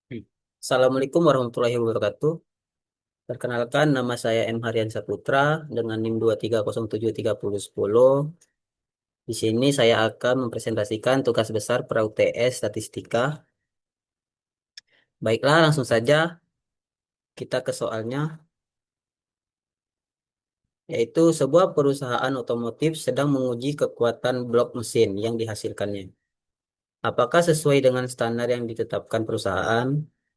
Assalamualaikum warahmatullahi wabarakatuh. Perkenalkan, nama saya M. Haryan Saputra dengan NIM 2307310. Di sini saya akan mempresentasikan tugas besar pra-UTS Statistika. Baiklah, langsung saja kita ke soalnya, yaitu sebuah perusahaan otomotif sedang menguji kekuatan blok mesin yang dihasilkannya. Apakah sesuai dengan standar yang ditetapkan perusahaan?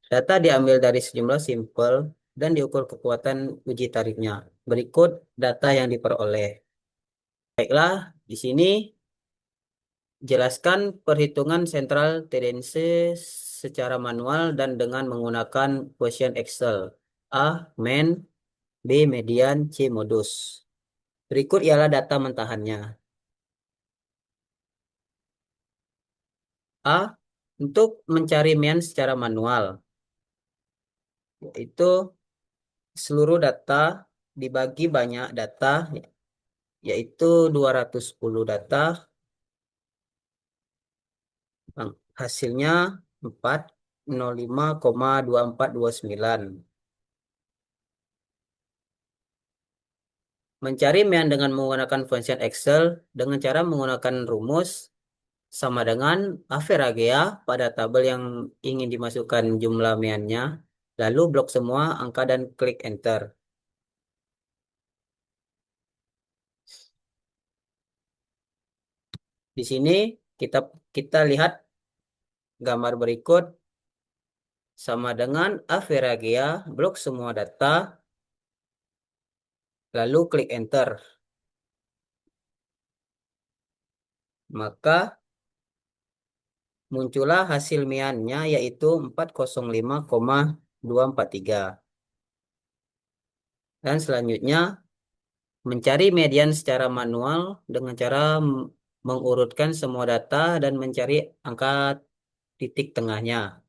Data diambil dari sejumlah sampel dan diukur kekuatan uji tariknya. Berikut data yang diperoleh. Baiklah, di sini jelaskan perhitungan central tendency secara manual dan dengan menggunakan Quotient Excel. A. Mean. B. Median. C. Modus. Berikut ialah data mentahannya. A. Untuk mencari mean secara manual, yaitu seluruh data dibagi banyak data, yaitu 210 data. Hasilnya 405,2429. Mencari mean dengan menggunakan function Excel dengan cara menggunakan rumus sama dengan averagea pada tabel yang ingin dimasukkan jumlah meannya, lalu blok semua angka dan klik enter. Di sini kita kita lihat gambar berikut sama dengan averagea blok semua data, lalu klik enter. Maka muncullah hasil meannya yaitu 405,243. Dan selanjutnya mencari median secara manual dengan cara mengurutkan semua data dan mencari angka titik tengahnya.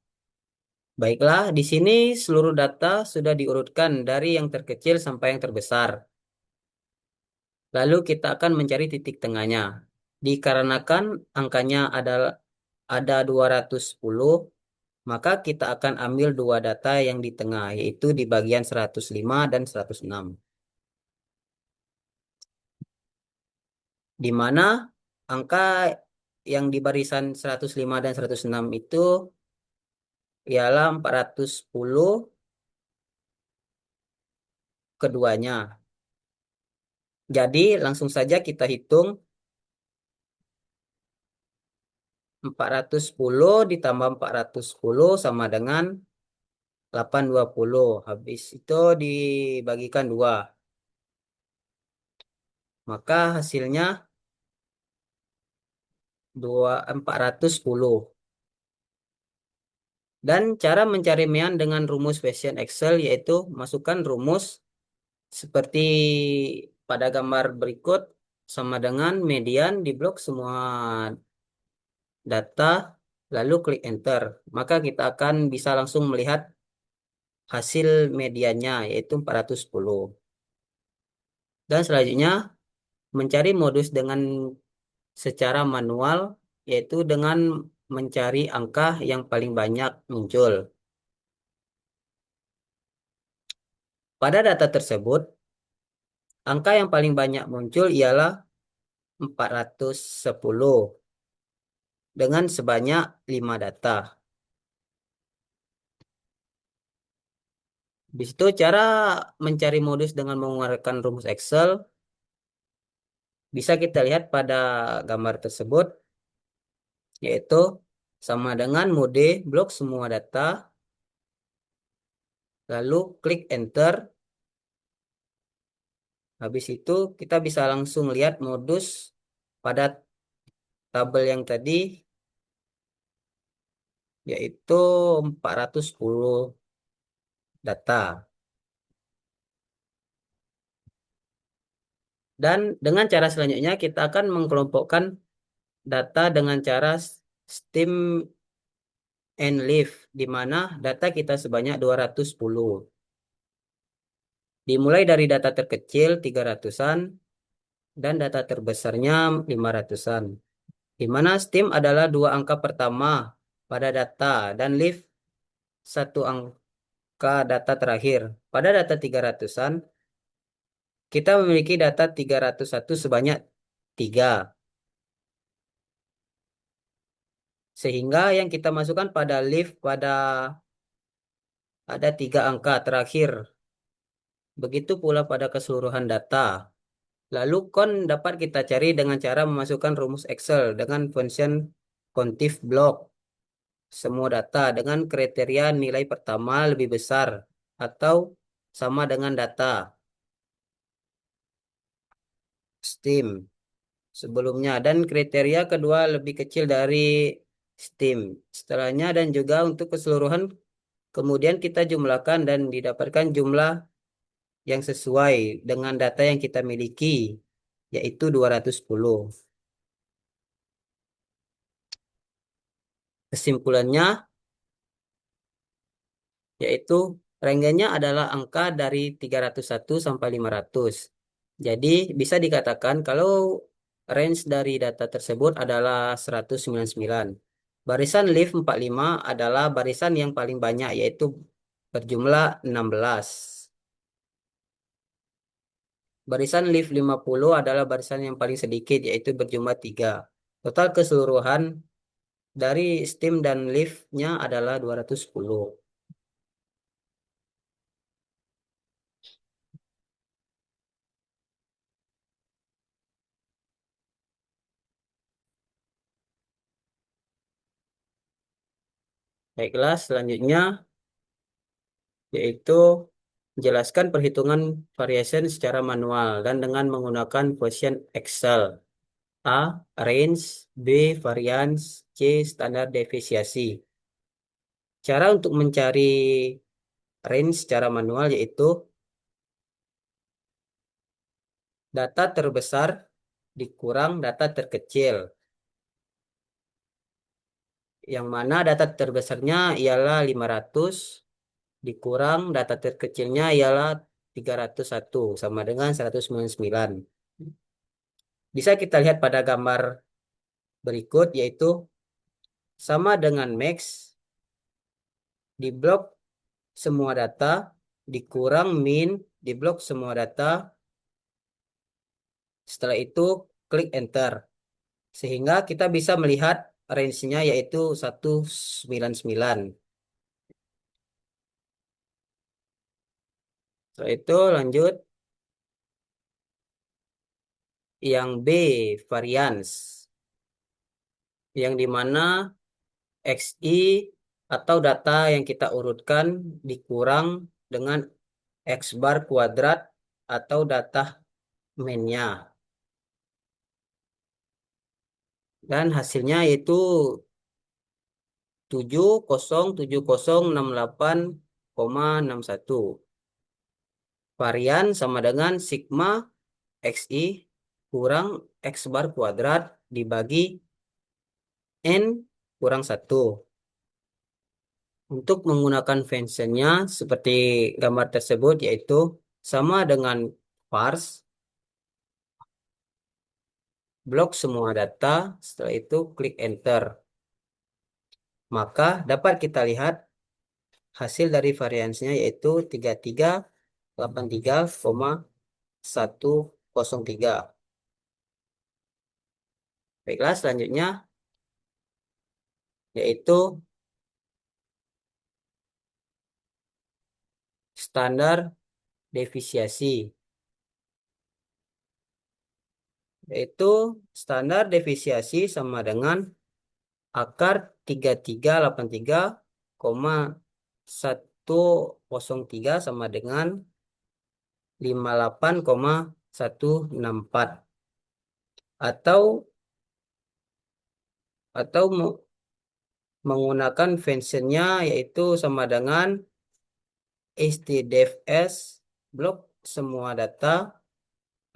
Baiklah, di sini seluruh data sudah diurutkan dari yang terkecil sampai yang terbesar. Lalu kita akan mencari titik tengahnya. Dikarenakan angkanya ada 210, maka kita akan ambil dua data yang di tengah, yaitu di bagian 105 dan 106. Di mana angka yang di barisan 105 dan 106 itu ialah 410 keduanya. Jadi langsung saja kita hitung 410 ditambah 410 sama dengan 820. Habis itu dibagikan 2. Maka hasilnya 410. Dan cara mencari mean dengan rumus Fashion Excel yaitu masukkan rumus seperti pada gambar berikut sama dengan median di blok semua data, lalu klik enter. Maka kita akan bisa langsung melihat hasil mediannya yaitu 410. Dan selanjutnya mencari modus dengan secara manual yaitu dengan mencari angka yang paling banyak muncul. Pada data tersebut, angka yang paling banyak muncul ialah 410 dengan sebanyak 5 data. Di situ cara mencari modus dengan menggunakan rumus Excel bisa kita lihat pada gambar tersebut, yaitu sama dengan mode blok semua data, lalu klik enter. Habis itu kita bisa langsung lihat modus pada tabel yang tadi, yaitu 410 data. Dan dengan cara selanjutnya kita akan mengkelompokkan data dengan cara stem and leaf, di mana data kita sebanyak 210. Dimulai dari data terkecil 300-an dan data terbesarnya 500-an. Di mana stem adalah dua angka pertama pada data dan leaf satu angka data terakhir. Pada data 300-an, kita memiliki data 301 sebanyak 3. Sehingga yang kita masukkan pada lift pada ada 3 angka terakhir. Begitu pula pada keseluruhan data. Lalu kon dapat kita cari dengan cara memasukkan rumus Excel dengan function contif block semua data dengan kriteria nilai pertama lebih besar atau sama dengan data STEAM sebelumnya dan kriteria kedua lebih kecil dari STEAM setelahnya dan juga untuk keseluruhan kemudian kita jumlahkan dan didapatkan jumlah yang sesuai dengan data yang kita miliki yaitu 210. Kesimpulannya yaitu range-nya adalah angka dari 301 sampai 500. Jadi bisa dikatakan kalau range dari data tersebut adalah 199. Barisan leaf 45 adalah barisan yang paling banyak yaitu berjumlah 16. Barisan leaf 50 adalah barisan yang paling sedikit yaitu berjumlah 3. Total keseluruhan dari stem dan leaf-nya adalah 210. Baiklah, selanjutnya yaitu menjelaskan perhitungan variation secara manual dan dengan menggunakan function Excel. A. Range. B. Variance. C. Standar deviasi. Cara untuk mencari range secara manual yaitu data terbesar dikurang data terkecil. Yang mana data terbesarnya ialah 500 dikurang data terkecilnya ialah 301 sama dengan 199. Bisa kita lihat pada gambar berikut yaitu sama dengan max di blok semua data dikurang min di blok semua data. Setelah itu klik enter. Sehingga kita bisa melihat range-nya yaitu 199. Setelah itu lanjut yang B variance yang dimana XI atau data yang kita urutkan dikurang dengan X bar kuadrat atau data main-nya. Dan hasilnya yaitu 707068,61. Varian sama dengan sigma XI kurang X bar kuadrat dibagi N kurang 1. Untuk menggunakan functionnya seperti gambar tersebut yaitu sama dengan parse blok semua data, setelah itu klik enter. Maka dapat kita lihat hasil dari variansnya yaitu 3383,103. Baiklah, selanjutnya yaitu standar deviasi. Yaitu standar deviasi sama dengan akar 3383,103 sama dengan 58,164 atau menggunakan functionnya yaitu sama dengan stdfs blok semua data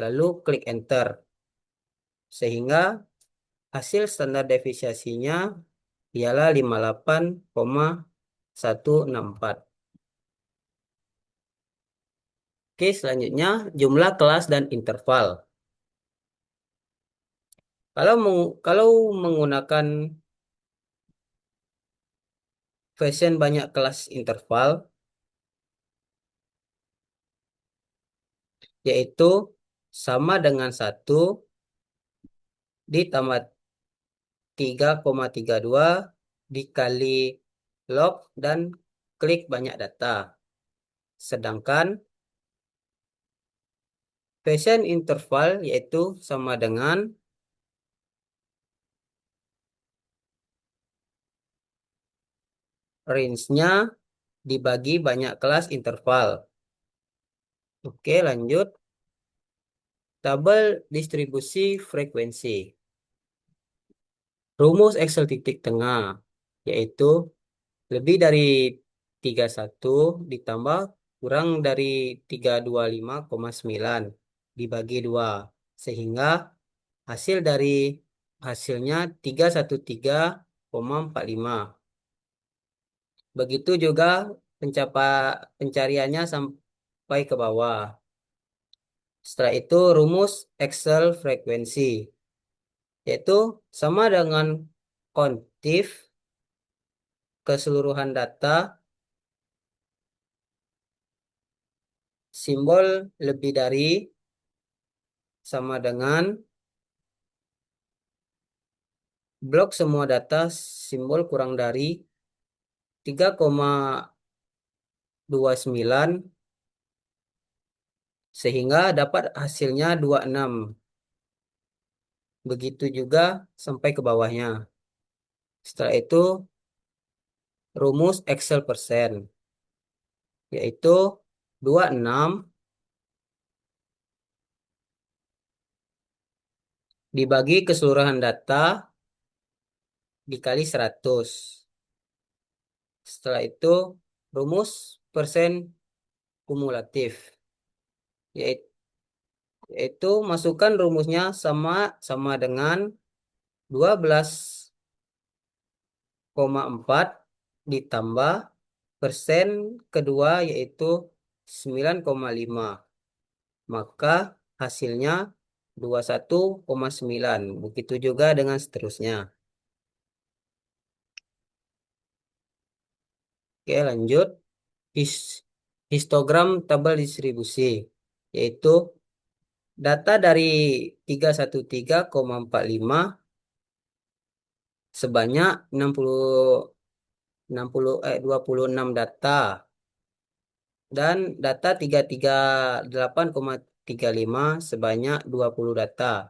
lalu klik enter sehingga hasil standar deviasinya ialah 58,164. Oke, selanjutnya jumlah kelas dan interval. Kalau menggunakan Fashion banyak kelas interval, yaitu sama dengan 1 ditambah 3,32 dikali log dan klik banyak data. Sedangkan Fashion interval yaitu sama dengan range-nya dibagi banyak kelas interval. Oke, lanjut. Tabel distribusi frekuensi. Rumus Excel titik tengah, yaitu lebih dari 31 ditambah kurang dari 325,9 dibagi 2. Sehingga hasil dari hasilnya 313,45. Begitu juga pencariannya sampai ke bawah. Setelah itu rumus Excel frekuensi, yaitu sama dengan kontif keseluruhan data simbol lebih dari sama dengan blok semua data simbol kurang dari 3,29 sehingga dapat hasilnya 26. Begitu juga sampai ke bawahnya. Setelah itu rumus Excel persen, yaitu 26 dibagi keseluruhan data dikali 100. Setelah itu rumus persen kumulatif, yaitu masukkan rumusnya sama sama dengan 12,4 ditambah persen kedua yaitu 9,5. Maka hasilnya 21,9. Begitu juga dengan seterusnya. Oke, lanjut. His- Histogram tabel distribusi, yaitu data dari 313,45 sebanyak 26 data dan data 338,35 sebanyak 20 data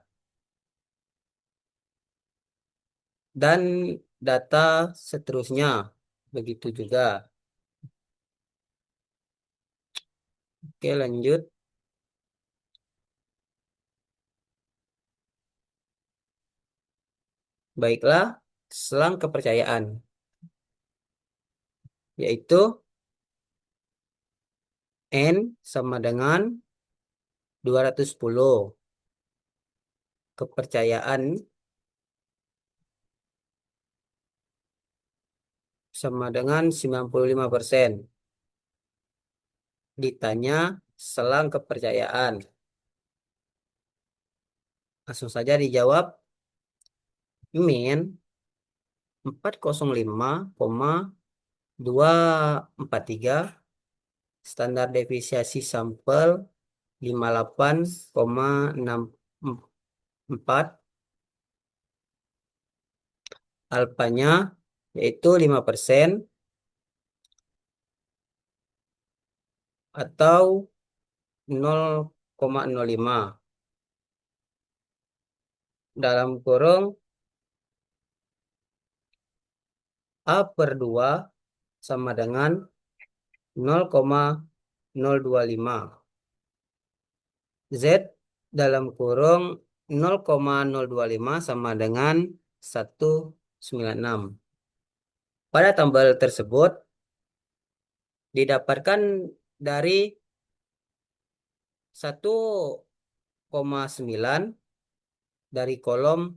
dan data seterusnya begitu juga. Oke, lanjut. Baiklah, selang kepercayaan, yaitu N sama dengan 210. Kepercayaan sama dengan 95%. Ditanya selang kepercayaan. Langsung saja dijawab min 405,243, standar deviasi sampel 58,64, alfanya yaitu 5% atau 0,05, dalam kurung A per 2 sama dengan 0,025. Z dalam kurung 0,025 sama dengan 196. Pada tabel tersebut didapatkan dari 1,9 dari kolom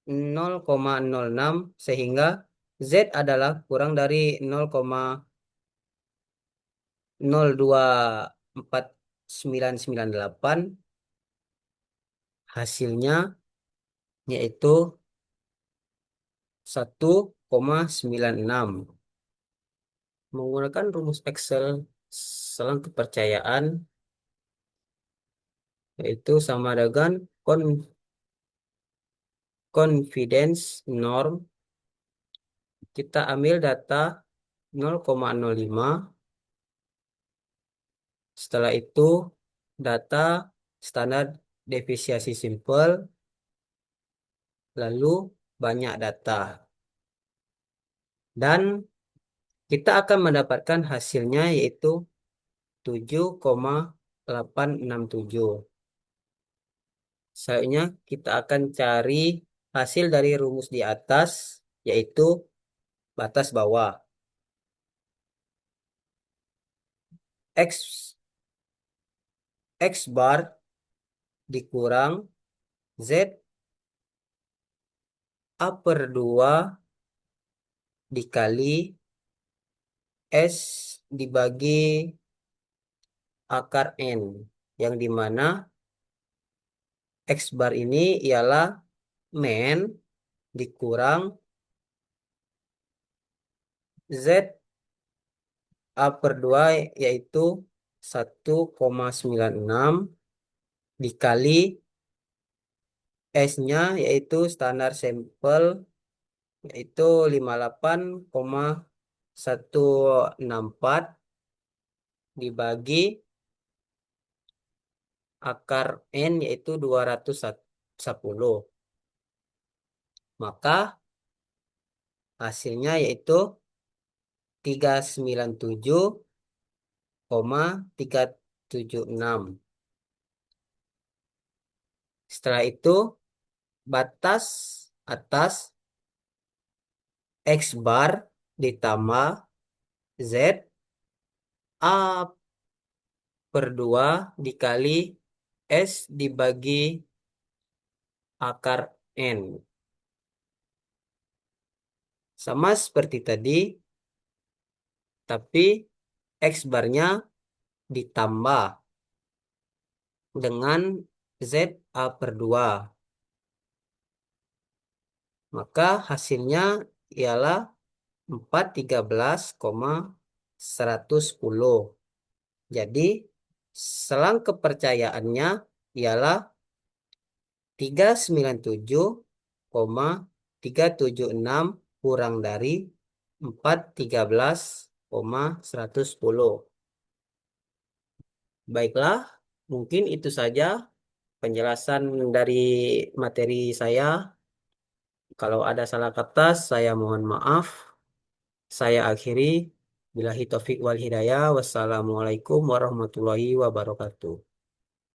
0,06 sehingga Z adalah kurang dari 0,024,998. Hasilnya yaitu 1,025. 0,96. Menggunakan rumus Excel selang kepercayaan, yaitu sama dengan confidence norm. Kita ambil data 0,05. Setelah itu data standar deviasi simpel, lalu banyak data. Dan kita akan mendapatkan hasilnya yaitu 7,867. Selanjutnya kita akan cari hasil dari rumus di atas, yaitu batas bawah. X, X bar dikurang Z A per 2 dikali S dibagi akar N. Yang dimana X bar ini ialah men dikurang Z A per 2 yaitu 1,96 dikali S-nya yaitu standar sampel yaitu 58,164 dibagi akar N yaitu 210. Maka hasilnya yaitu 397,376. Setelah itu batas atas X bar ditambah Z A per 2 dikali S dibagi akar N. Sama seperti tadi, tapi X barnya ditambah dengan Z A per 2. Maka hasilnya ialah 413,110. Jadi selang kepercayaannya ialah 397,376 kurang dari 413,110. Baiklah, mungkin itu saja penjelasan dari materi saya. Kalau ada salah kata, saya mohon maaf. Saya akhiri. Billahi taufik wal hidayah. Wassalamualaikum warahmatullahi wabarakatuh.